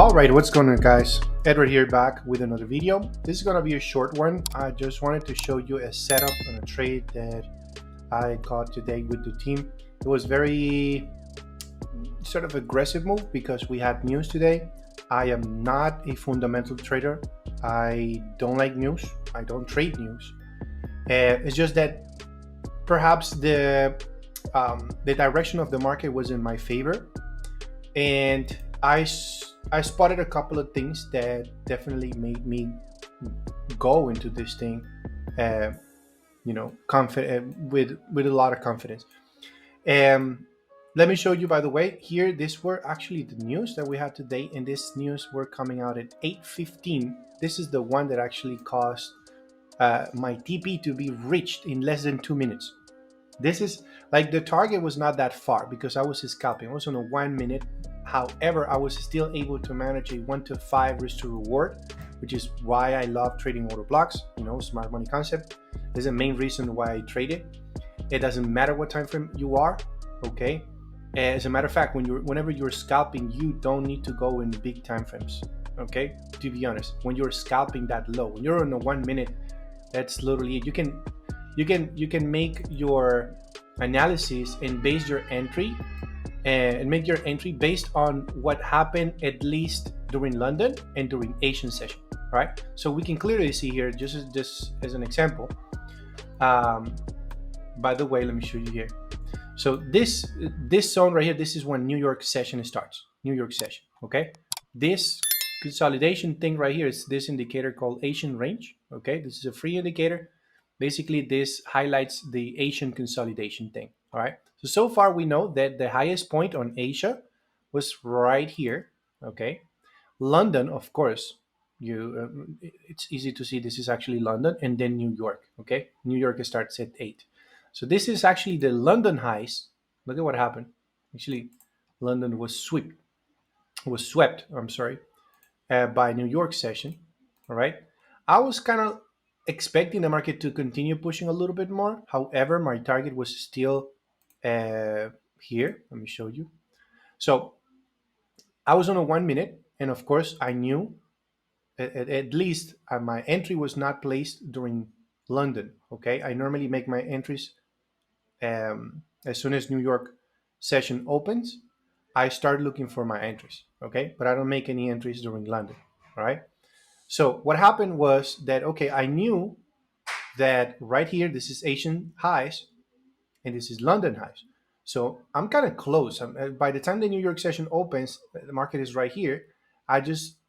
All right, what's going on, guys? Edward here, back with another video. This is going to be a short one. I just wanted to show you a setup on a trade that I got today with the team. It was very sort of aggressive move because we had news today. I am not a fundamental trader. I don't like news. I don't trade news. It's just that perhaps the direction of the market was in my favor, and I spotted a couple of things that definitely made me go into this thing, confident with a lot of confidence. Let me show you, by the way, here, these were actually the news that we had today, and this news were coming out at 8:15. This is the one that actually caused my TP to be reached in less than 2 minutes. This is like the target was not that far because I was scalping. I was on a 1 minute. However, I was still able to manage a 1-to-5 risk to reward, which is why I love trading order blocks. Smart money concept. This is the main reason why I trade it. It doesn't matter what time frame you are. Okay. As a matter of fact, whenever you're scalping, you don't need to go in big time frames. Okay. To be honest, when you're scalping that low, when you're on a 1 minute, that's literally you can make your analysis and base your entry and make your entry based on what happened at least during London and during Asian session, right? So we can clearly see here, just as an example. By the way, let me show you here. So this zone right here, this is when New York session starts. New York session, okay? This consolidation thing right here is this indicator called Asian range, okay? This is a free indicator. Basically, this highlights the Asian consolidation thing, all right? So far we know that the highest point on Asia was right here, okay? London, of course, it's easy to see this is actually London, and then New York, okay? New York starts at 8. So this is actually the London highs. Look at what happened. Actually, London was swept, by New York session, all right? I was kind of expecting the market to continue pushing a little bit more. However, my target was still here. Let me show you. So I was on a 1 minute, and of course I knew at least my entry was not placed during London. Okay, I normally make my entries as soon as New York session opens. I start looking for my entries. Okay, but I don't make any entries during London. All right. So what happened was that, okay, I knew that right here, this is Asian highs and this is London highs. So I'm kind of close. By the time the New York session opens, the market is right here.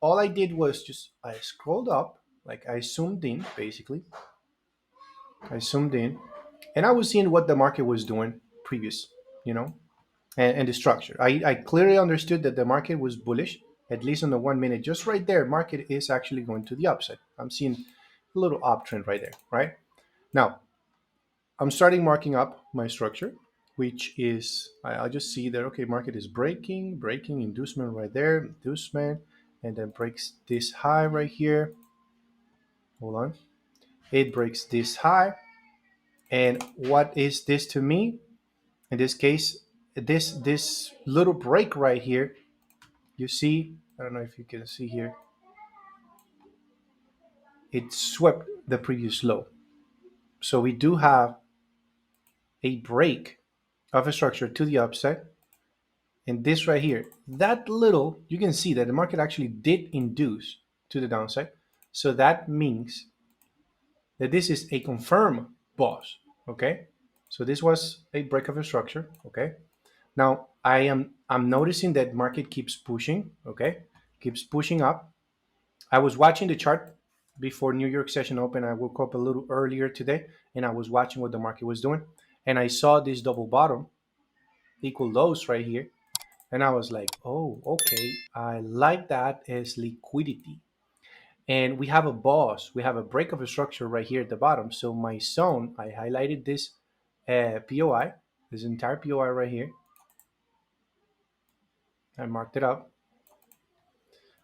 All I did was I scrolled up, like I zoomed in, basically. I zoomed in and I was seeing what the market was doing previous, and the structure. I clearly understood that the market was bullish, at least on the 1 minute. Just right there, market is actually going to the upside. I'm seeing a little uptrend right there, right? Now, I'm starting marking up my structure, which is, I'll just see that, okay, market is breaking, inducement right there, inducement, and then breaks this high right here. Hold on. It breaks this high. And what is this to me? In this case, this little break right here, you see, I don't know if you can see here, it swept the previous low. So we do have a break of a structure to the upside. And this right here, that little, you can see that the market actually did induce to the downside. So that means that this is a confirmed boss, okay? So this was a break of a structure, okay? Now I'm noticing that market keeps pushing, okay? Keeps pushing up. I was watching the chart before New York session open. I woke up a little earlier today and I was watching what the market was doing. And I saw this double bottom, equal lows right here. And I was like, oh, okay, I like that as liquidity. And we have a boss, we have a break of a structure right here at the bottom. So my zone, I highlighted this POI, this entire POI right here. I marked it up,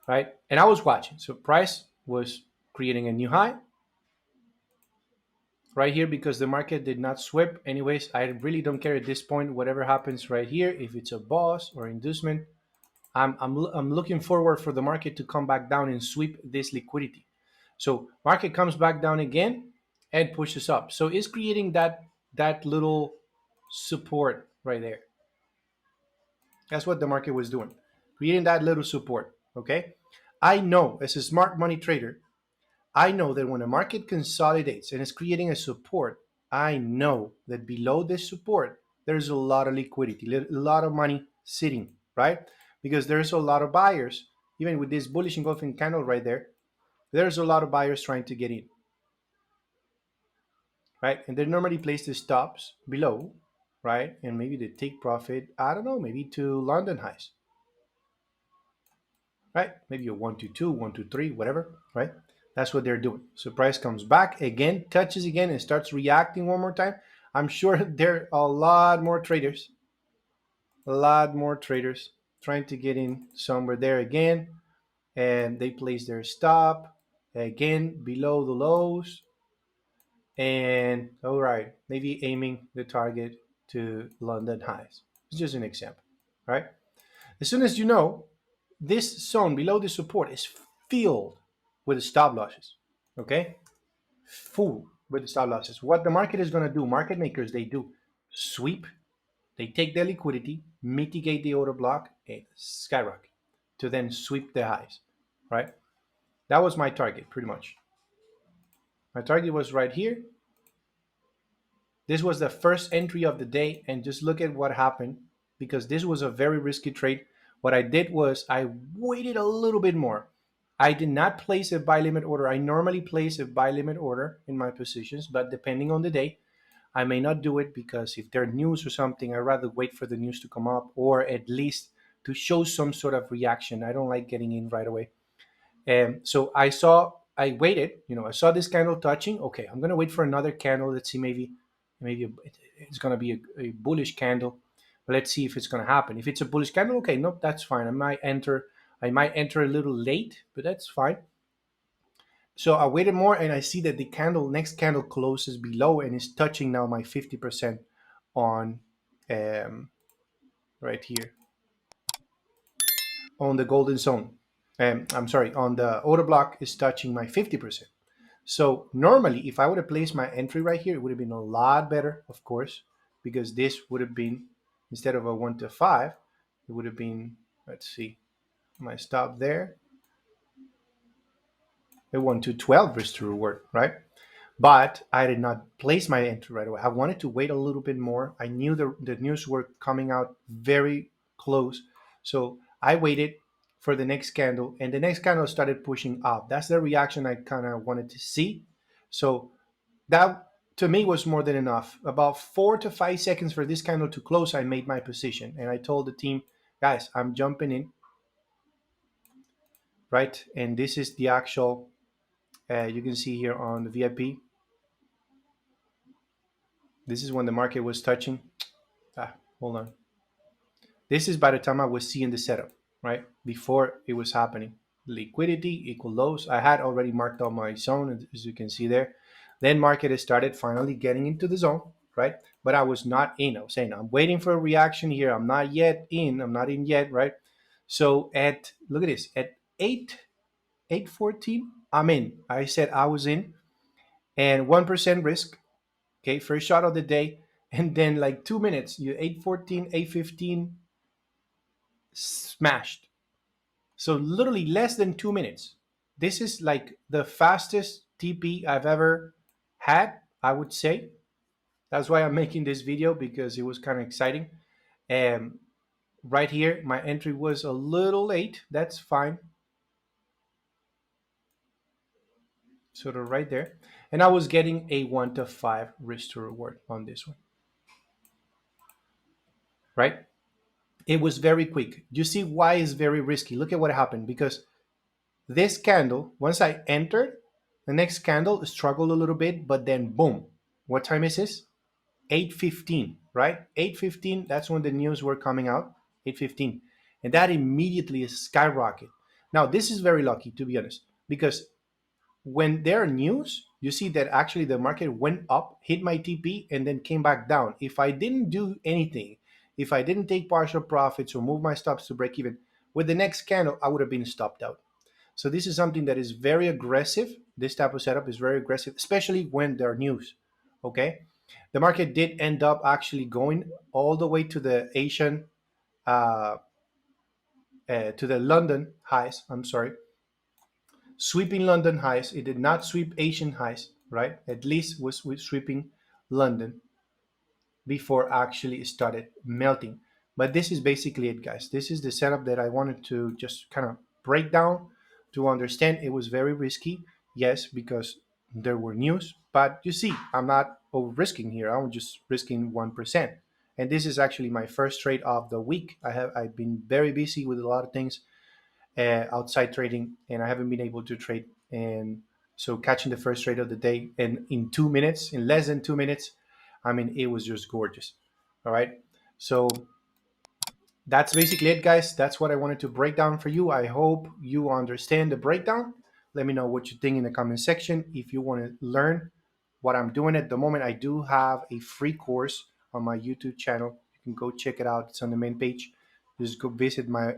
right? And I was watching. So price was creating a new high right here because the market did not sweep. Anyways, I really don't care at this point, whatever happens right here, if it's a boss or inducement, I'm looking forward for the market to come back down and sweep this liquidity. So market comes back down again and pushes up. So it's creating that little support right there. That's what the market was doing, creating that little support. Okay, I know as a smart money trader, I know that when the market consolidates and is creating a support, I know that below this support there's a lot of liquidity, a lot of money sitting, right? Because there's a lot of buyers, even with this bullish engulfing candle right there. There's a lot of buyers trying to get in, right? And they normally place the stops below, right? And maybe they take profit, I don't know, maybe to London highs, right? Maybe a 122, 123, whatever, right? That's what they're doing. So price comes back again, touches again, and starts reacting one more time. I'm sure there are a lot more traders trying to get in somewhere there again, and they place their stop again below the lows, and all right, maybe aiming the target to London highs. It's just an example, right? As soon as you know this zone below the support is filled with stop losses, okay? Full with the stop losses. What the market is going to do, market makers, they do sweep, they take their liquidity, mitigate the order block, and skyrocket to then sweep the highs, right? That was my target, pretty much. My target was right here. This was the first entry of the day, and just look at what happened because this was a very risky trade. What I did was I waited a little bit more. I did not place a buy limit order. I normally place a buy limit order in my positions, but depending on the day, I may not do it because if there's news or something, I'd rather wait for the news to come up or at least to show some sort of reaction. I don't like getting in right away. So I waited, I saw this candle touching. Okay, I'm going to wait for another candle. Let's see, maybe it's going to be a bullish candle. But let's see if it's going to happen. If it's a bullish candle, okay, nope, that's fine. I might enter a little late, but that's fine. So I waited more and I see that the next candle closes below and is touching now my 50% on right here on the golden zone. I'm sorry, on the order block is touching my 50%. So normally, if I would have placed my entry right here, it would have been a lot better, of course, because this would have been, instead of a 1 to 5, it would have been, let's see, my stop there, a 1 to 12 risk to reward, right? But I did not place my entry right away. I wanted to wait a little bit more. I knew the news were coming out very close. So I waited for the next candle, and the next candle started pushing up. That's the reaction I kind of wanted to see. So that to me was more than enough. About 4 to 5 seconds for this candle to close, I made my position. And I told the team, guys, I'm jumping in, right? And this is the actual, you can see here on the VIP. This is when the market was touching. Hold on. This is by the time I was seeing the setup, right? Before it was happening. Liquidity equal lows. I had already marked out my zone, as you can see there. Then market has started finally getting into the zone, right? But I was not in. I was saying I'm waiting for a reaction here. I'm not yet in. I'm not in yet, right? So look at this, at 8:14, I'm in. I said I was in, and 1% risk. Okay, first shot of the day, and then like 2 minutes, you 8:14, 8:15, smashed. So literally less than 2 minutes. This is like the fastest TP I've ever had, I would say. That's why I'm making this video, because it was kind of exciting. And right here, my entry was a little late. That's fine. Sort of right there. And I was getting a 1 to 5 risk to reward on this one. Right? It was very quick. You see why it's very risky. Look at what happened, because this candle, once I entered, the next candle struggled a little bit, but then boom. What time is this? 8:15, right? 8:15, that's when the news were coming out, 8:15. And that immediately is skyrocket. Now, this is very lucky, to be honest, because when there are news, you see that actually the market went up, hit my TP, and then came back down. If I didn't do anything, if I didn't take partial profits or move my stops to break even, with the next candle, I would have been stopped out. So this is something that is very aggressive. This type of setup is very aggressive, especially when there are news. Okay, the market did end up actually going all the way to the Asian, uh, to the London highs. I'm sorry, sweeping London highs. It did not sweep Asian highs, right? At least was sweeping London before actually started melting. But this is basically it, guys. This is the setup that I wanted to just kind of break down to understand. It was very risky, yes, because there were news. But you see, I'm not over risking here. I'm just risking 1%. And this is actually my first trade of the week. I've been very busy with a lot of things outside trading, and I haven't been able to trade. And so catching the first trade of the day, and in 2 minutes, in less than 2 minutes, I mean, it was just gorgeous. All right. So that's basically it, guys. That's what I wanted to break down for you. I hope you understand the breakdown. Let me know what you think in the comment section. If you want to learn what I'm doing at the moment, I do have a free course on my YouTube channel. You can go check it out. It's on the main page. Just go visit my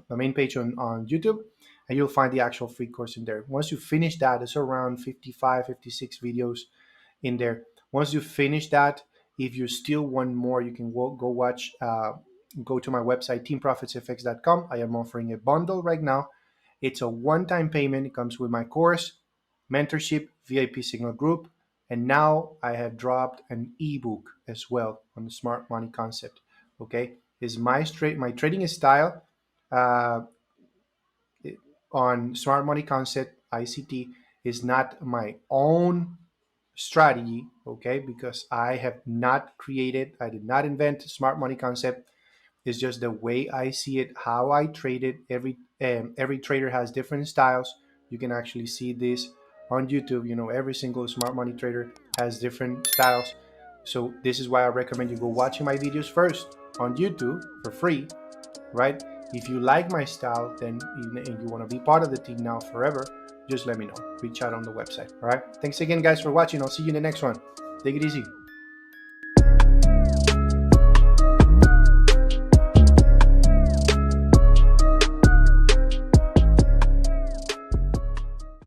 main page on YouTube, and you'll find the actual free course in there. Once you finish that, it's around 55, 56 videos in there. Once you finish that, if you still want more, you can go watch, go to my website, teamprofitsenglish.com. I am offering a bundle right now. It's a one-time payment. It comes with my course, mentorship, VIP signal group, and now I have dropped an ebook as well on the smart money concept. Okay, is my trading style uh, on smart money concept ICT is not my own strategy, okay, because I have not created, I did not invent smart money concept. It's just the way I see it, how I trade it. Every trader has different styles. You can actually see this on YouTube. You know, every single smart money trader has different styles. So this is why I recommend you go watching my videos first on YouTube for free, right? If you like my style, then and you want to be part of the team now forever, just let me know. Reach out on the website. All right. Thanks again, guys, for watching. I'll see you in the next one. Take it easy.